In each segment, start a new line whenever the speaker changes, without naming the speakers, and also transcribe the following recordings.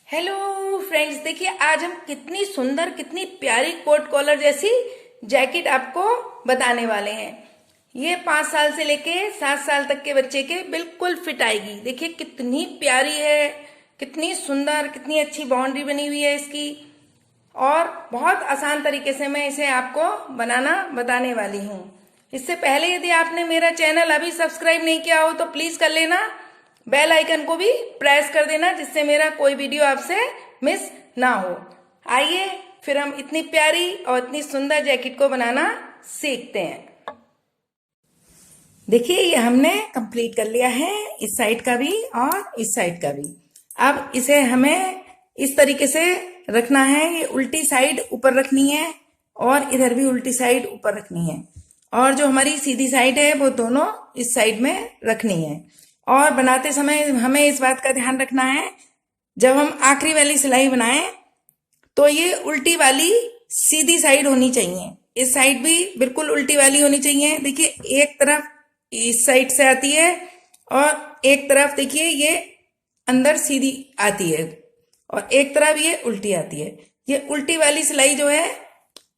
Hello friends, देखिए आज हम कितनी सुंदर कितनी प्यारी कोट कॉलर जैसी जैकेट आपको बताने वाले हैं। ये 5 साल से लेके 7 साल तक के बच्चे के बिल्कुल फिट आएगी। देखिए कितनी प्यारी है, कितनी सुंदर, कितनी अच्छी बाउंड्री बनी हुई है इसकी। और बहुत आसान तरीके से मैं इसे आपको बनाना बताने वाली हूँ। इससे पहले यदि आपने मेरा चैनल अभी सब्सक्राइब नहीं किया हो तो प्लीज कर लेना, बेल आइकन को भी प्रेस कर देना जिससे मेरा कोई वीडियो आपसे मिस ना हो। आइए फिर हम इतनी प्यारी और इतनी सुंदर जैकेट को बनाना सीखते हैं। देखिए ये हमने कंप्लीट कर लिया है, इस साइड का भी और इस साइड का भी। अब इसे हमें इस तरीके से रखना है, ये उल्टी साइड ऊपर रखनी है और इधर भी उल्टी साइड ऊपर रखनी है, और जो हमारी सीधी साइड है वो दोनों इस साइड में रखनी है। और बनाते समय हमें इस बात का ध्यान रखना है, जब हम आखिरी वाली सिलाई बनाएं तो ये उल्टी वाली सीधी साइड होनी चाहिए, इस साइड भी बिल्कुल उल्टी वाली होनी चाहिए। देखिए एक तरफ इस साइड से आती है और एक तरफ देखिए ये अंदर सीधी आती है और एक तरफ ये उल्टी आती है। ये उल्टी वाली सिलाई जो है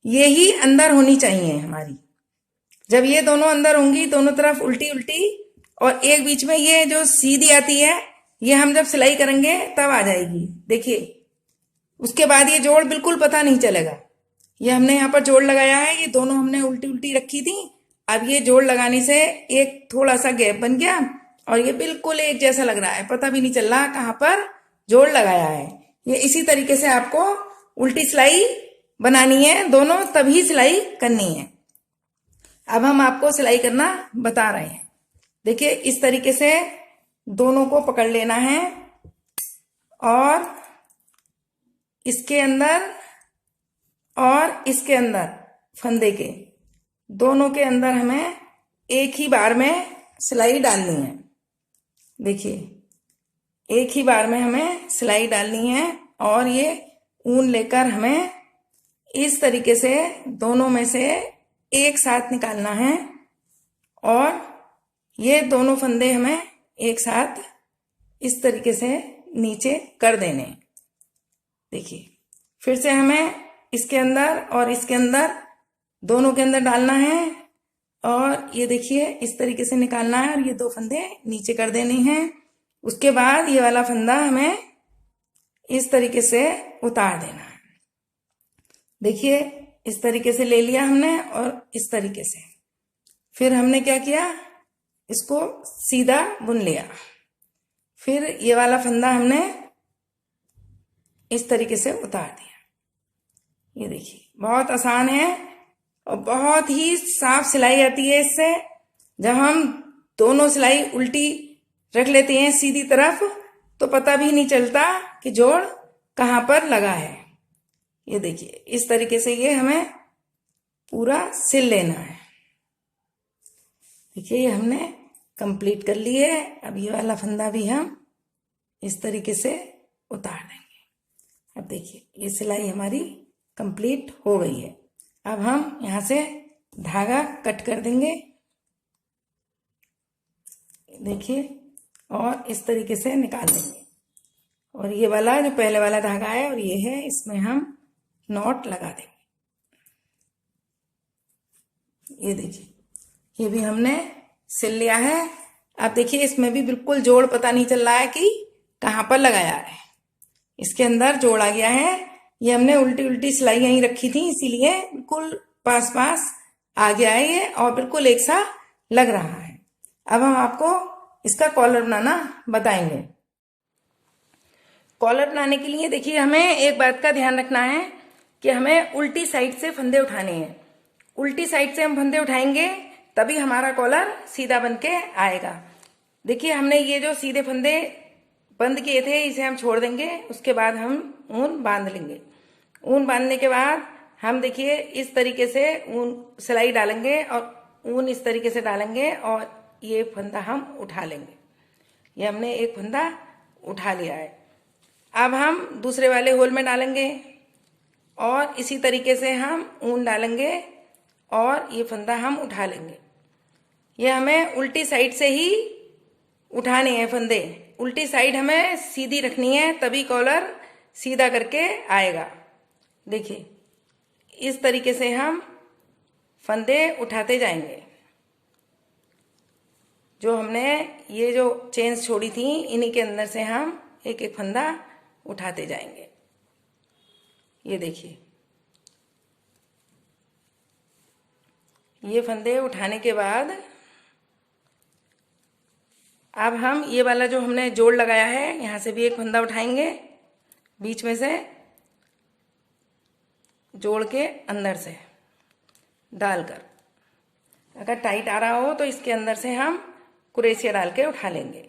ये ही अंदर होनी चाहिए हमारी। जब ये दोनों अंदर होंगी, दोनों तरफ उल्टी उल्टी, और एक बीच में ये जो सीधी आती है ये हम जब सिलाई करेंगे तब आ जाएगी। देखिए उसके बाद ये जोड़ बिल्कुल पता नहीं चलेगा। ये हमने यहाँ पर जोड़ लगाया है, ये दोनों हमने उल्टी उल्टी रखी थी। अब ये जोड़ लगाने से एक थोड़ा सा गैप बन गया और ये बिल्कुल एक जैसा लग रहा है, पता भी नहीं चल रहा कहाँ पर जोड़ लगाया है। ये इसी तरीके से आपको उल्टी सिलाई बनानी है, दोनों तभी सिलाई करनी है। अब हम आपको सिलाई करना बता रहे हैं। देखिए इस तरीके से दोनों को पकड़ लेना है और इसके अंदर और इसके अंदर फंदे के दोनों के अंदर हमें एक ही बार में सिलाई डालनी है। देखिए एक ही बार में हमें सिलाई डालनी है और ये ऊन लेकर हमें इस तरीके से दोनों में से एक साथ निकालना है और ये दोनों फंदे हमें एक साथ इस तरीके से नीचे कर देने। देखिए फिर से हमें इसके अंदर और इसके अंदर दोनों के अंदर डालना है और ये देखिए इस तरीके से निकालना है और ये दो फंदे नीचे कर देने हैं। उसके बाद ये वाला फंदा हमें इस तरीके से उतार देना है। देखिए इस तरीके से ले लिया हमने और इस तरीके से फिर हमने क्या किया, इसको सीधा बुन लिया। फिर ये वाला फंदा हमने इस तरीके से उतार दिया। ये देखिए बहुत आसान है और बहुत ही साफ सिलाई आती है इससे। जब हम दोनों सिलाई उल्टी रख लेते हैं सीधी तरफ तो पता भी नहीं चलता कि जोड़ कहाँ पर लगा है। ये देखिए इस तरीके से ये हमें पूरा सिल लेना है। देखिए ये हमने कंप्लीट कर लिए। अब ये वाला फंदा भी हम इस तरीके से उतार देंगे। अब देखिए ये सिलाई हमारी कंप्लीट हो गई है। अब हम यहाँ से धागा कट कर देंगे, देखिए, और इस तरीके से निकाल देंगे। और ये वाला जो पहले वाला धागा है और ये है, इसमें हम नॉट लगा देंगे। ये देखिए ये भी हमने सिल लिया है। अब देखिए इसमें भी बिल्कुल जोड़ पता नहीं चल रहा है कि कहाँ पर लगाया है। इसके अंदर जोड़ आ गया है। ये हमने उल्टी उल्टी सिलाई यहीं रखी थी इसीलिए बिल्कुल पास पास आ गया है ये और बिल्कुल एक सा लग रहा है। अब हम आपको इसका कॉलर बनाना बताएंगे। कॉलर बनाने के लिए देखिए हमें एक बात का ध्यान रखना है कि हमें उल्टी साइड से फंदे उठाने हैं। उल्टी साइड से हम फंदे उठाएंगे तभी हमारा कॉलर सीधा बन के आएगा। देखिए हमने ये जो सीधे फंदे बंद किए थे इसे हम छोड़ देंगे। उसके बाद हम ऊन बांध लेंगे। ऊन बांधने के बाद हम देखिए इस तरीके से ऊन सिलाई डालेंगे और ऊन इस तरीके से डालेंगे और ये फंदा हम उठा लेंगे। ये हमने एक फंदा उठा लिया है। अब हम दूसरे वाले होल में डालेंगे और इसी तरीके से हम ऊन डालेंगे और ये फंदा हम उठा लेंगे। ये हमें उल्टी साइड से ही उठाने हैं फंदे। उल्टी साइड हमें सीधी रखनी है तभी कॉलर सीधा करके आएगा। देखिए इस तरीके से हम फंदे उठाते जाएंगे। जो हमने ये जो चेन्स छोड़ी थी इन्हीं के अंदर से हम एक एक फंदा उठाते जाएंगे। ये देखिए ये फंदे उठाने के बाद अब हम ये वाला जो हमने जोड़ लगाया है यहाँ से भी एक फंदा उठाएंगे, बीच में से जोड़ के अंदर से डालकर। अगर टाइट आ रहा हो तो इसके अंदर से हम कुरेशिया डाल के उठा लेंगे,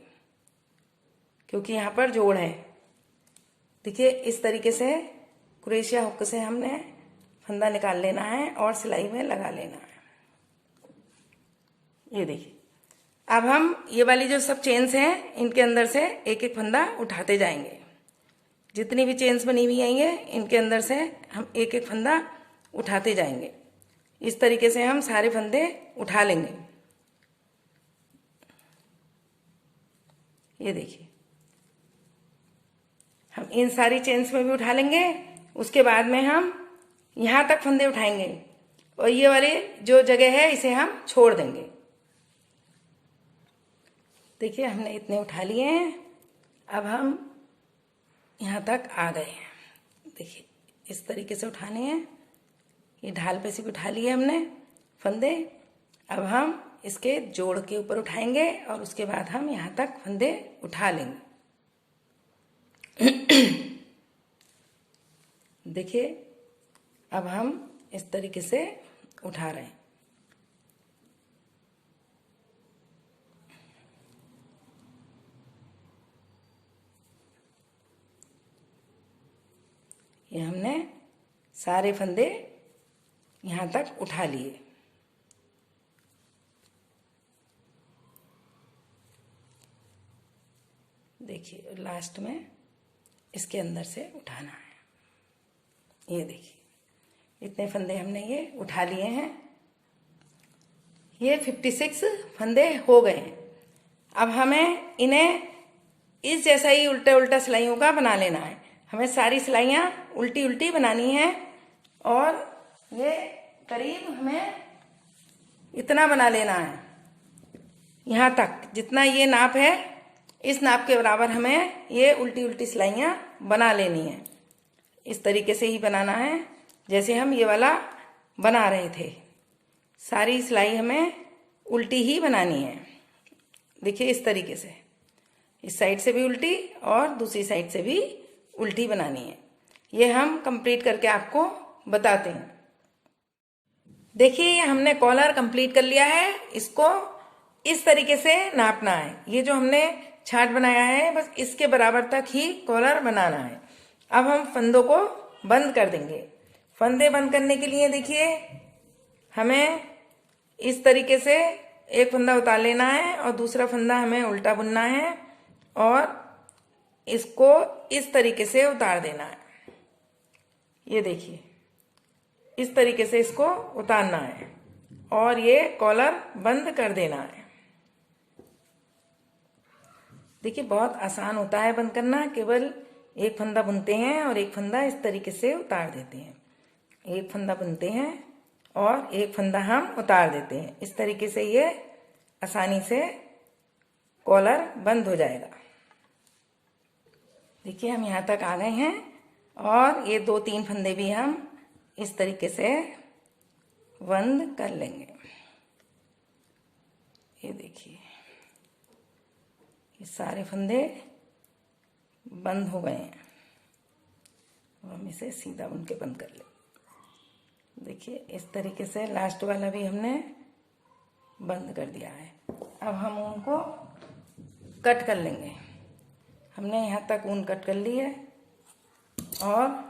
क्योंकि यहाँ पर जोड़ है। देखिए इस तरीके से कुरेशिया हुक से हमने फंदा निकाल लेना है और सिलाई में लगा लेना है। ये देखिए अब हम ये वाली जो सब चेन्स हैं इनके अंदर से एक एक फंदा उठाते जाएंगे। जितनी भी चेन्स बनी हुई आएंगे इनके अंदर से हम एक एक फंदा उठाते जाएंगे। इस तरीके से हम सारे फंदे उठा लेंगे। ये देखिए हम इन सारी चेन्स में भी उठा लेंगे। उसके बाद में हम यहाँ तक फंदे उठाएंगे और ये वाली जो जगह है इसे हम छोड़ देंगे। देखिए हमने इतने उठा लिए हैं। अब हम यहाँ तक आ गए हैं। देखिए इस तरीके से उठाने हैं। ये ढाल पे से भी उठा लिए हमने फंदे। अब हम इसके जोड़ के ऊपर उठाएंगे और उसके बाद हम यहाँ तक फंदे उठा लेंगे। देखिए अब हम इस तरीके से उठा रहे हैं। ये हमने सारे फंदे यहाँ तक उठा लिए। देखिए लास्ट में इसके अंदर से उठाना है। ये देखिए इतने फंदे हमने ये उठा लिए हैं। ये 56 फंदे हो गए हैं। अब हमें इन्हें इस जैसा ही उल्टा उल्टा सिलाइयों का बना लेना है। हमें सारी सिलाइयाँ उल्टी उल्टी बनानी है और ये करीब हमें इतना बना लेना है। यहाँ तक जितना ये नाप है इस नाप के बराबर हमें ये उल्टी उल्टी सिलाइयाँ बना लेनी है। इस तरीके से ही बनाना है जैसे हम ये वाला बना रहे थे। सारी सिलाई हमें उल्टी ही बनानी है। देखिए इस तरीके से इस साइड से भी उल्टी और दूसरी साइड से भी उल्टी बनानी है। ये हम कंप्लीट करके आपको बताते हैं। देखिए हमने कॉलर कंप्लीट कर लिया है। इसको इस तरीके से नापना है। ये जो हमने छाट बनाया है बस इसके बराबर तक ही कॉलर बनाना है। अब हम फंदों को बंद कर देंगे। फंदे बंद करने के लिए देखिए हमें इस तरीके से एक फंदा उतार लेना है और दूसरा फंदा हमें उल्टा बुनना है और इसको इस तरीके से उतार देना है। ये देखिए इस तरीके से इसको उतारना है और ये कॉलर बंद कर देना है। देखिए बहुत आसान होता है बंद करना। केवल एक फंदा बुनते हैं और एक फंदा इस तरीके से उतार देते हैं। एक फंदा बुनते हैं और एक फंदा हम उतार देते हैं। इस तरीके से ये आसानी से कॉलर बंद हो जाएगा। देखिए हम यहाँ तक आ गए हैं और ये 2-3 फंदे भी हम इस तरीके से बंद कर लेंगे। ये देखिए ये सारे फंदे बंद हो गए हैं। अब हम इसे सीधा बुन के बंद कर लेंगे। देखिए इस तरीके से लास्ट वाला भी हमने बंद कर दिया है। अब हम उनको कट कर लेंगे। हमने यहाँ तक ऊन कट कर ली है और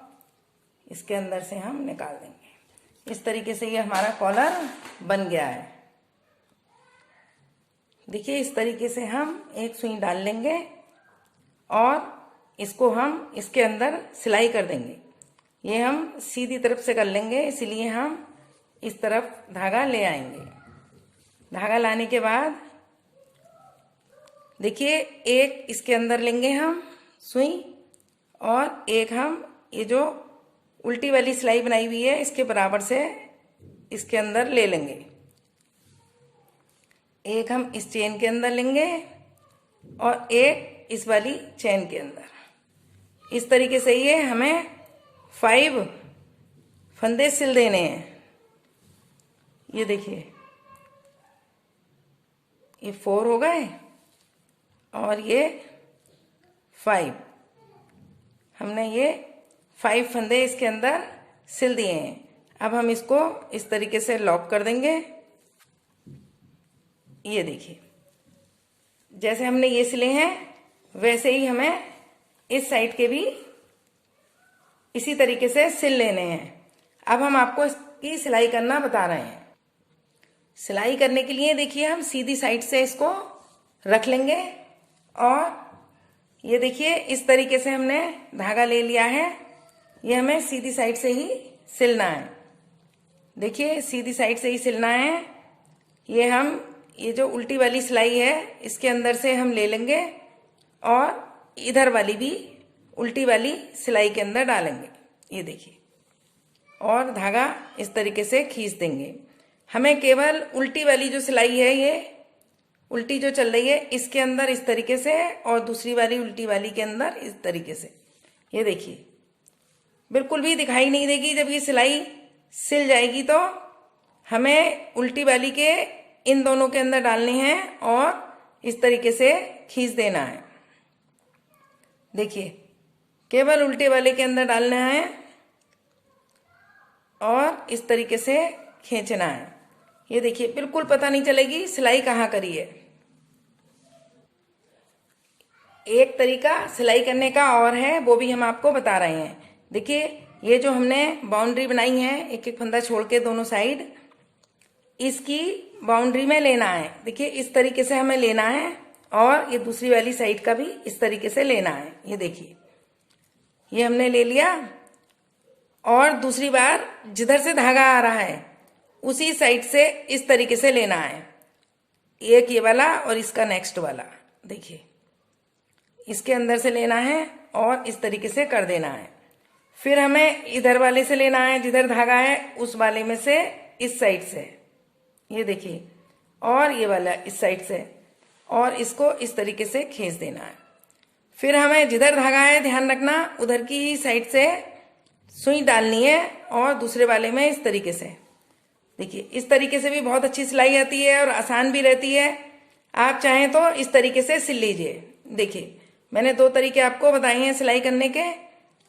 इसके अंदर से हम निकाल देंगे। इस तरीके से ये हमारा कॉलर बन गया है। देखिए इस तरीके से हम एक सुई डाल लेंगे और इसको हम इसके अंदर सिलाई कर देंगे। ये हम सीधी तरफ से कर लेंगे, इसलिए हम इस तरफ धागा ले आएंगे। धागा लाने के बाद देखिए एक इसके अंदर लेंगे हम सुई और एक हम ये जो उल्टी वाली सिलाई बनाई हुई है इसके बराबर से इसके अंदर ले लेंगे। एक हम इस चेन के अंदर लेंगे और एक इस वाली चेन के अंदर। इस तरीके से ये हमें 5 फंदे सिल देने हैं। ये देखिए, ये 4 हो गए और ये 5। हमने ये 5 फंदे इसके अंदर सिल दिए हैं। अब हम इसको इस तरीके से लॉक कर देंगे। ये देखिए, जैसे हमने ये सिले हैं वैसे ही हमें इस साइड के भी इसी तरीके से सिल लेने हैं। अब हम आपको इसकी सिलाई करना बता रहे हैं। सिलाई करने के लिए देखिए, हम सीधी साइड से इसको रख लेंगे और ये देखिए इस तरीके से हमने धागा ले लिया है। ये हमें सीधी साइड से ही सिलना है। देखिए, सीधी साइड से ही सिलना है। ये जो उल्टी वाली सिलाई है इसके अंदर से हम ले लेंगे और इधर वाली भी उल्टी वाली सिलाई के अंदर डालेंगे। ये देखिए, और धागा इस तरीके से खींच देंगे। हमें केवल उल्टी वाली जो सिलाई है, ये उल्टी जो चल रही है इसके अंदर इस तरीके से और दूसरी वाली उल्टी वाली के अंदर इस तरीके से। ये देखिए, बिल्कुल भी दिखाई नहीं देगी। जब ये सिलाई सिल जाएगी तो हमें उल्टी वाली के इन दोनों के अंदर डालनी है और इस तरीके से खींच देना है। देखिए, केवल उल्टे वाले के अंदर डालना है और इस तरीके से खींचना है। ये देखिए, बिल्कुल पता नहीं चलेगी सिलाई कहाँ करी है। एक तरीका सिलाई करने का और है, वो भी हम आपको बता रहे हैं। देखिए, ये जो हमने बाउंड्री बनाई है, एक एक फंदा छोड़ के दोनों साइड, इसकी बाउंड्री में लेना है। देखिए, इस तरीके से हमें लेना है और ये दूसरी वाली साइड का भी इस तरीके से लेना है। ये देखिए, ये हमने ले लिया और दूसरी बार जिधर से धागा आ रहा है उसी साइड से इस तरीके से लेना है। एक ये वाला और इसका नेक्स्ट वाला, देखिए इसके अंदर से लेना है और इस तरीके से कर देना है। फिर हमें इधर वाले से लेना है, जिधर धागा है उस वाले में से इस साइड से, ये देखिए, और ये वाला इस साइड से, और इसको इस तरीके से खींच देना है। फिर हमें जिधर धागा है ध्यान रखना उधर की ही साइड से सुई डालनी है और दूसरे वाले में इस तरीके से। देखिए, इस तरीके से भी बहुत अच्छी सिलाई आती है और आसान भी रहती है। आप चाहें तो इस तरीके से सिल लीजिए। देखिए, मैंने 2 तरीके आपको बताए हैं सिलाई करने के।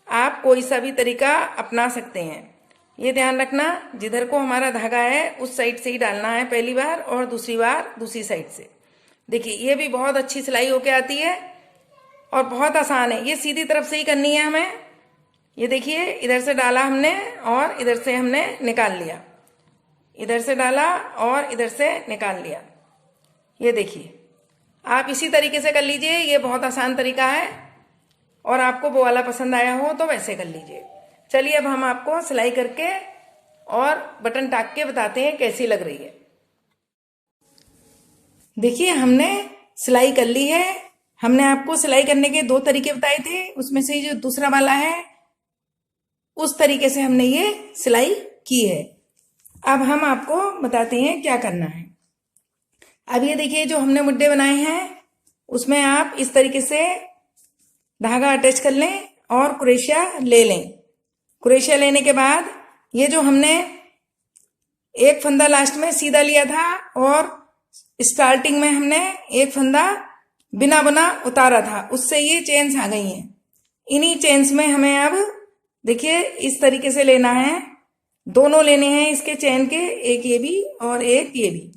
आप कोई सा भी तरीका अपना सकते हैं। ये ध्यान रखना, जिधर को हमारा धागा है उस साइड से ही डालना है पहली बार और दूसरी बार दूसरी साइड से। देखिए, ये भी बहुत अच्छी सिलाई होके आती है और बहुत आसान है। ये सीधी तरफ से ही करनी है हमें। ये देखिए, इधर से डाला हमने और इधर से हमने निकाल लिया, इधर से डाला और इधर से निकाल लिया। ये देखिए, आप इसी तरीके से कर लीजिए। ये बहुत आसान तरीका है और आपको वो वाला पसंद आया हो तो वैसे कर लीजिए। चलिए, अब हम आपको सिलाई करके और बटन टाक के बताते हैं कैसी लग रही है। देखिए, हमने सिलाई कर ली है। हमने आपको सिलाई करने के 2 तरीके बताए थे, उसमें से जो दूसरा वाला है उस तरीके से हमने ये सिलाई की है। अब हम आपको बताते हैं क्या करना है। अब ये देखिए, जो हमने मुड्डे बनाए हैं उसमें आप इस तरीके से धागा अटैच कर लें और क्रोशिया ले लें। क्रोशिया लेने के बाद ये जो हमने एक फंदा लास्ट में सीधा लिया था और स्टार्टिंग में हमने एक फंदा बिना बुना उतारा था, उससे ये चेन्स आ गई हैं। इन्हीं चेन्स में हमें अब देखिए इस तरीके से लेना है। दोनों लेने हैं इसके चेन के, एक ये भी और एक ये भी।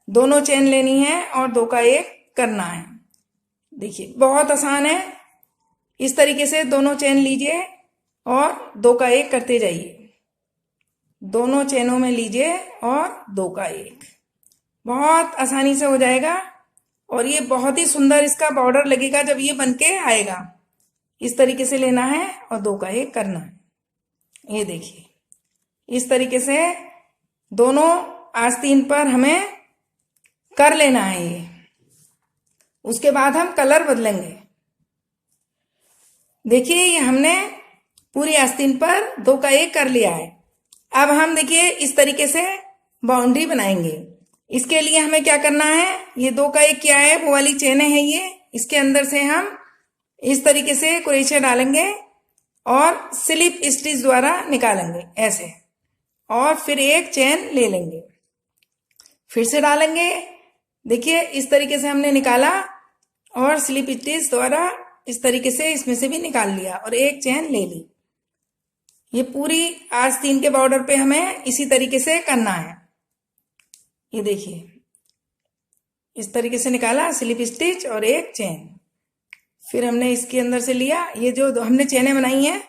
दोनों चेन लेनी है और 2 का 1 करना है। देखिए, बहुत आसान है। इस तरीके से दोनों चेन लीजिए और 2 का 1 करते जाइए। दोनों चेनों में लीजिए और 2 का 1, बहुत आसानी से हो जाएगा। और ये बहुत ही सुंदर इसका बॉर्डर लगेगा जब ये बनके आएगा। इस तरीके से लेना है और 2 का 1 करना है। ये देखिए, इस तरीके से दोनों आस्तीन पर हमें कर लेना है ये। उसके बाद हम कलर बदलेंगे। देखिए ये हमने पूरी आस्तीन पर 2 का 1 कर लिया है। अब हम देखिए इस तरीके से बाउंड्री बनाएंगे। इसके लिए हमें क्या करना है, ये 2 का 1 क्या है, वो वाली चेन है ये, इसके अंदर से हम इस तरीके से क्रोशे डालेंगे और स्लिप स्टिच द्वारा निकालेंगे ऐसे, और फिर एक चेन ले लेंगे, फिर से डालेंगे। देखिए इस तरीके से हमने निकाला और स्लिप स्टिच द्वारा इस तरीके से इसमें से भी निकाल लिया और एक चेन ले ली। ये पूरी आस्तीन के बॉर्डर पे हमें इसी तरीके से करना है। ये देखिए इस तरीके से निकाला, स्लिप स्टिच और एक चेन, फिर हमने इसके अंदर से लिया। ये जो हमने चेनें बनाई हैं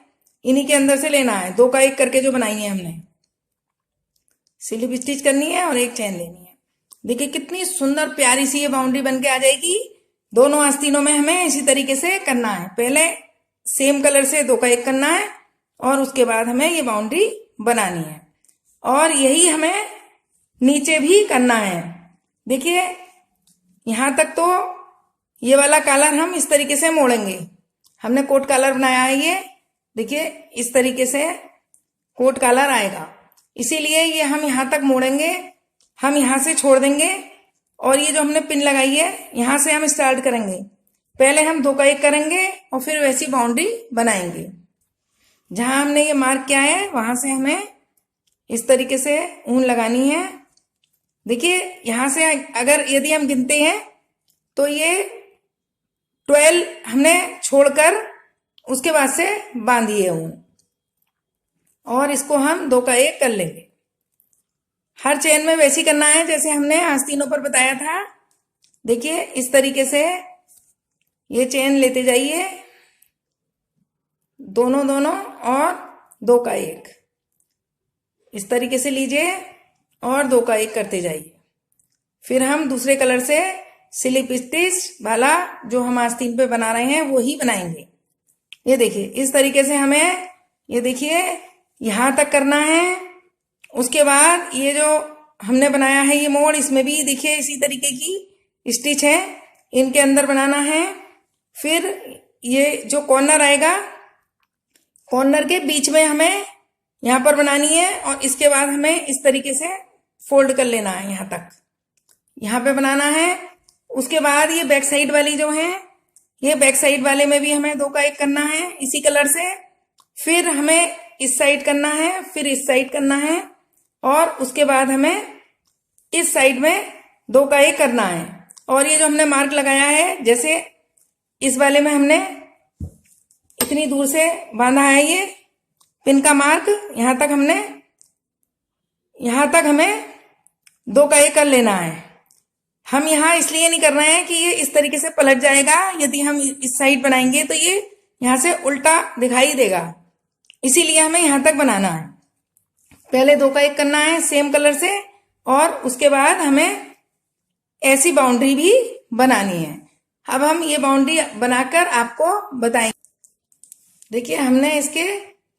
इन्हीं के अंदर से लेना है, 2 का 1 करके जो बनाई है हमने, स्लिप स्टिच करनी है और एक चेन लेनी है। देखिए कितनी सुंदर प्यारी सी ये बाउंड्री बन के आ जाएगी। दोनों आस्तीनों में हमें इसी तरीके से करना है। पहले सेम कलर से 2 का 1 करना है और उसके बाद हमें ये बाउंड्री बनानी है, और यही हमें नीचे भी करना है। देखिए यहां तक तो ये वाला कॉलर हम इस तरीके से मोड़ेंगे। हमने कोट कॉलर बनाया है, ये देखिए इस तरीके से कोट कॉलर आएगा, इसीलिए ये हम यहां तक मोड़ेंगे। हम यहां से छोड़ देंगे और ये जो हमने पिन लगाई है यहां से हम स्टार्ट करेंगे। पहले हम 2 का 1 करेंगे और फिर वैसी बाउंड्री बनाएंगे। जहां हमने ये मार्क किया है वहां से हमें इस तरीके से ऊन लगानी है। देखिए यहां से अगर यदि हम गिनते हैं तो ये 12 हमने छोड़कर उसके बाद से बांधी है ऊन, और इसको हम 2 का 1 कर लेंगे। हर चेन में वैसी करना है जैसे हमने आस्तीनों पर बताया था। देखिए इस तरीके से ये चेन लेते जाइए, दोनों दोनों, और 2 का 1 इस तरीके से लीजिए और 2 का 1 करते जाइए। फिर हम दूसरे कलर से स्लिप स्टिच वाला जो हम आस्तीन पे बना रहे हैं वो ही बनाएंगे। ये देखिए इस तरीके से हमें, ये देखिए यहां तक करना है। उसके बाद ये जो हमने बनाया है ये मोड़, इसमें भी देखिए इसी तरीके की स्टिच है, इनके अंदर बनाना है। फिर ये जो कॉर्नर आएगा, कॉर्नर के बीच में हमें यहां पर बनानी है, और इसके बाद हमें इस तरीके से फोल्ड कर लेना है यहां तक, यहां पे बनाना है। उसके बाद ये बैक साइड वाली जो है, ये बैक साइड वाले में भी हमें 2 का 1 करना है इसी कलर से। फिर हमें इस साइड करना है, फिर इस साइड करना है, और उसके बाद हमें इस साइड में 2 का 1 करना है। और ये जो हमने मार्क लगाया है, जैसे इस वाले में हमने इतनी दूर से बांधा है ये पिन का मार्क, यहां तक हमें 2 का 1 कर लेना है। हम यहां इसलिए नहीं कर रहे हैं कि ये इस तरीके से पलट जाएगा, यदि हम इस साइड बनाएंगे तो ये यहां से उल्टा दिखाई देगा, इसीलिए हमें यहां तक बनाना है। पहले 2 का 1 करना है सेम कलर से, और उसके बाद हमें ऐसी बाउंड्री भी बनानी है। अब हम ये बाउंड्री बनाकर आपको बताएंगे। देखिए हमने इसके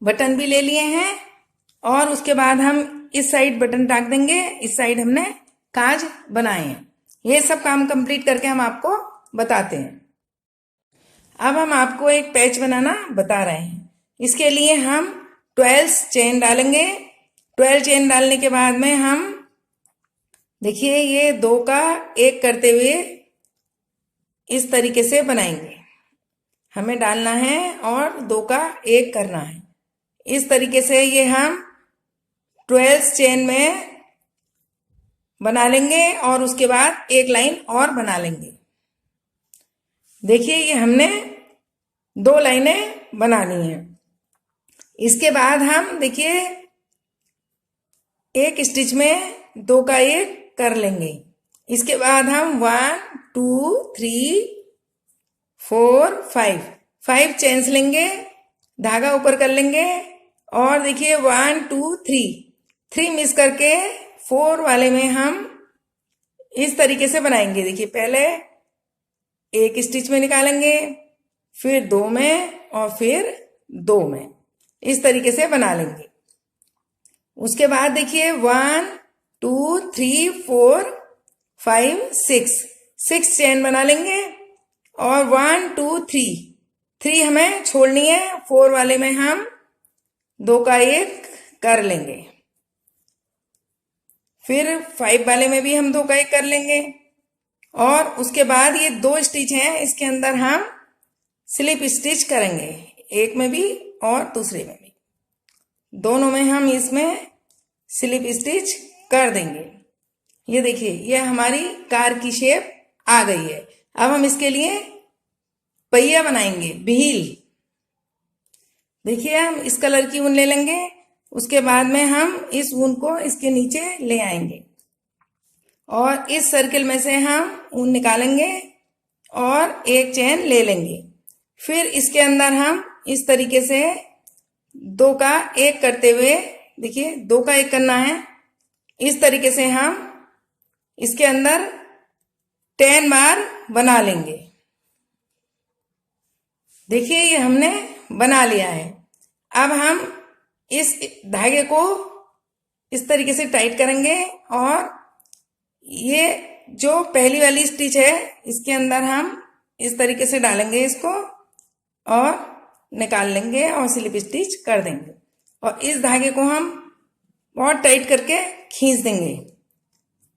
बटन भी ले लिए हैं, और उसके बाद हम इस साइड बटन टाक देंगे, इस साइड हमने काज बनाए हैं। ये सब काम कंप्लीट करके हम आपको बताते हैं। अब हम आपको एक पैच बनाना बता रहे हैं। इसके लिए हम 12 चेन डालेंगे। 12 चेन डालने के बाद में हम देखिए ये 2 का 1 करते हुए इस तरीके से बनाएंगे। हमें डालना है और 2 का 1 करना है। इस तरीके से ये हम 12 चेन में बना लेंगे, और उसके बाद एक लाइन और बना लेंगे। देखिए ये हमने 2 लाइनें बनानी है। इसके बाद हम देखिए एक स्टिच में 2 का 1 कर लेंगे। इसके बाद हम 1 2 3 4 5 चेन्स लेंगे, धागा ऊपर कर लेंगे, और देखिए 1 2 3 मिस करके 4 वाले में हम इस तरीके से बनाएंगे। देखिए पहले एक स्टिच में निकालेंगे, फिर 2 में, और फिर 2 में, इस तरीके से बना लेंगे। उसके बाद देखिए 1 2 3 4 5 6 चेन बना लेंगे, और 1 2 3 हमें छोड़नी है, 4 वाले में हम 2 का 1 कर लेंगे, फिर 5 वाले में भी हम 2 का 1 कर लेंगे, और उसके बाद ये 2 स्टिच हैं, इसके अंदर हम स्लिप स्टिच करेंगे, एक में भी और दूसरे में भी, दोनों में हम इसमें स्लिप स्टिच कर देंगे। ये देखिए, ये हमारी कार की शेप आ गई है। अब हम इसके लिए पहिया बनाएंगे, व्हील। देखिए, हम इस कलर की ऊन ले लेंगे, उसके बाद में हम इस ऊन को इसके नीचे ले आएंगे और इस सर्किल में से हम ऊन निकालेंगे और एक चेन ले लेंगे। फिर इसके अंदर हम इस तरीके से 2 का 1 करते हुए, देखिए 2 का 1 करना है, इस तरीके से हम इसके अंदर 10 बार बना लेंगे। देखिए, ये हमने बना लिया है। अब हम इस धागे को इस तरीके से टाइट करेंगे और ये जो पहली वाली स्टिच है इसके अंदर हम इस तरीके से डालेंगे इसको और निकाल लेंगे और स्लिप स्टिच कर देंगे, और इस धागे को हम बहुत टाइट करके खींच देंगे।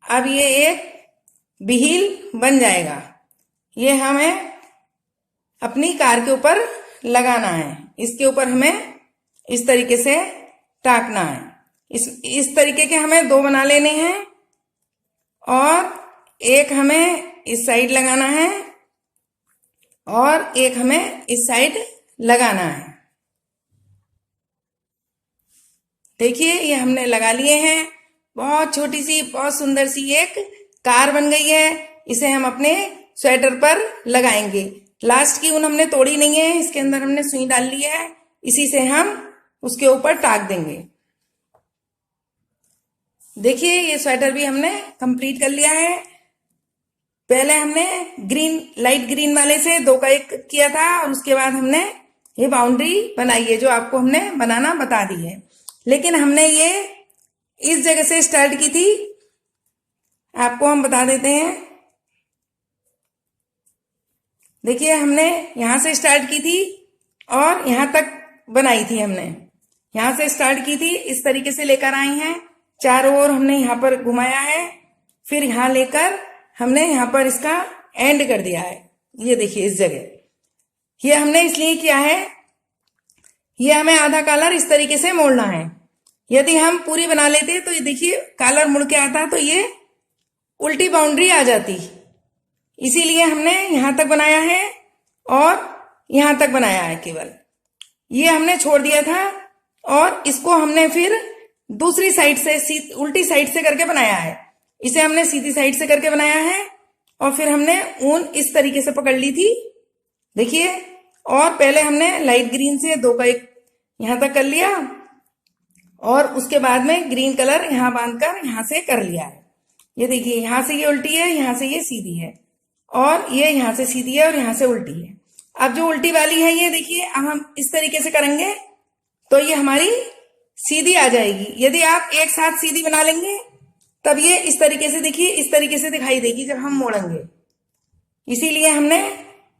अब ये एक व्हील बन जाएगा। ये हमें अपनी कार के ऊपर लगाना है, इसके ऊपर हमें इस तरीके से टाकना है। इस तरीके के हमें 2 बना लेने हैं और एक हमें इस साइड लगाना है और एक हमें इस साइड लगाना है। देखिए, ये हमने लगा लिए हैं। बहुत छोटी सी, बहुत सुंदर सी एक कार बन गई है। इसे हम अपने स्वेटर पर लगाएंगे। लास्ट की ऊन हमने तोड़ी नहीं है, इसके अंदर हमने सुई डाल ली है, इसी से हम उसके ऊपर टाक देंगे। देखिए, ये स्वेटर भी हमने कंप्लीट कर लिया है। पहले हमने लाइट ग्रीन वाले से 2 का 1 किया था और उसके बाद हमने ये बाउंड्री बनाई है जो आपको हमने बनाना बता दी है। लेकिन हमने ये इस जगह से स्टार्ट की थी, आपको हम बता देते हैं। देखिए, हमने यहां से स्टार्ट की थी और यहां तक बनाई थी। हमने यहां से स्टार्ट की थी, इस तरीके से लेकर आए हैं, चारों ओर हमने यहां पर घुमाया है, फिर यहां लेकर हमने यहां पर इसका एंड कर दिया है। ये देखिए, इस जगह ये हमने इसलिए किया है, ये हमें आधा कॉलर इस तरीके से मोड़ना है। यदि हम पूरी बना लेते तो ये देखिए कॉलर मुड़ के आता तो ये उल्टी बाउंड्री आ जाती, इसीलिए हमने यहां तक बनाया है और यहां तक बनाया है। केवल ये हमने छोड़ दिया था और इसको हमने फिर दूसरी साइड से उल्टी साइड से करके बनाया है। इसे हमने सीधी साइड से करके बनाया है और फिर हमने ऊन इस तरीके से पकड़ ली थी, देखिए। और पहले हमने लाइट ग्रीन से 2 का 1 यहां तक कर लिया और उसके बाद में ग्रीन कलर यहां बांधकर यहां से कर लिया है। ये देखिए, यहां से ये उल्टी है, यहां से ये सीधी है और ये यहां से सीधी है और यहां से उल्टी है। अब जो उल्टी वाली है ये देखिए, अब हम इस तरीके से करेंगे तो ये हमारी सीधी आ जाएगी। यदि आप एक साथ सीधी बना लेंगे तब ये इस तरीके से, देखिए इस तरीके से दिखाई देगी जब हम मोड़ेंगे। इसीलिए हमने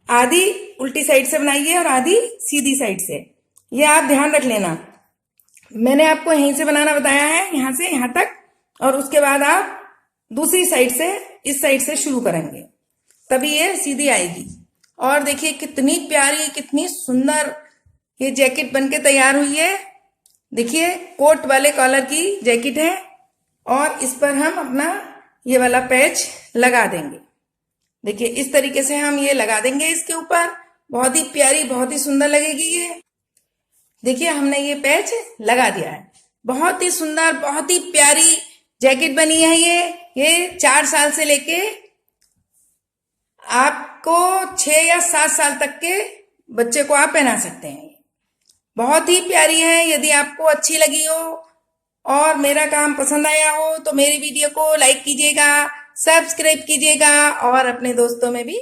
आधी उल्टी साइड से बनाई है और आधी सीधी साइड से। ये आप ध्यान रख लेना, मैंने आपको यहीं से बनाना बताया है, यहां से यहां तक, और उसके बाद आप दूसरी साइड से इस साइड से शुरू करेंगे, तभी ये सीधी आएगी। और देखिए कितनी प्यारी, कितनी सुंदर ये जैकेट बनके तैयार हुई है। देखिए, कोट वाले कॉलर की जैकेट है और इस पर हम अपना ये वाला पैच लगा देंगे। देखिए, इस तरीके से हम ये लगा देंगे इसके ऊपर, बहुत ही प्यारी, बहुत ही सुंदर लगेगी ये। देखिए, हमने ये पैच लगा दिया है, बहुत ही सुंदर, बहुत ही प्यारी जैकेट बनी है ये 4 साल से लेके आपको 6 या 7 साल तक के बच्चे को आप पहना सकते हैं। बहुत ही प्यारी है। यदि आपको अच्छी लगी हो और मेरा काम पसंद आया हो तो मेरी वीडियो को लाइक कीजिएगा, सब्सक्राइब कीजिएगा और अपने दोस्तों में भी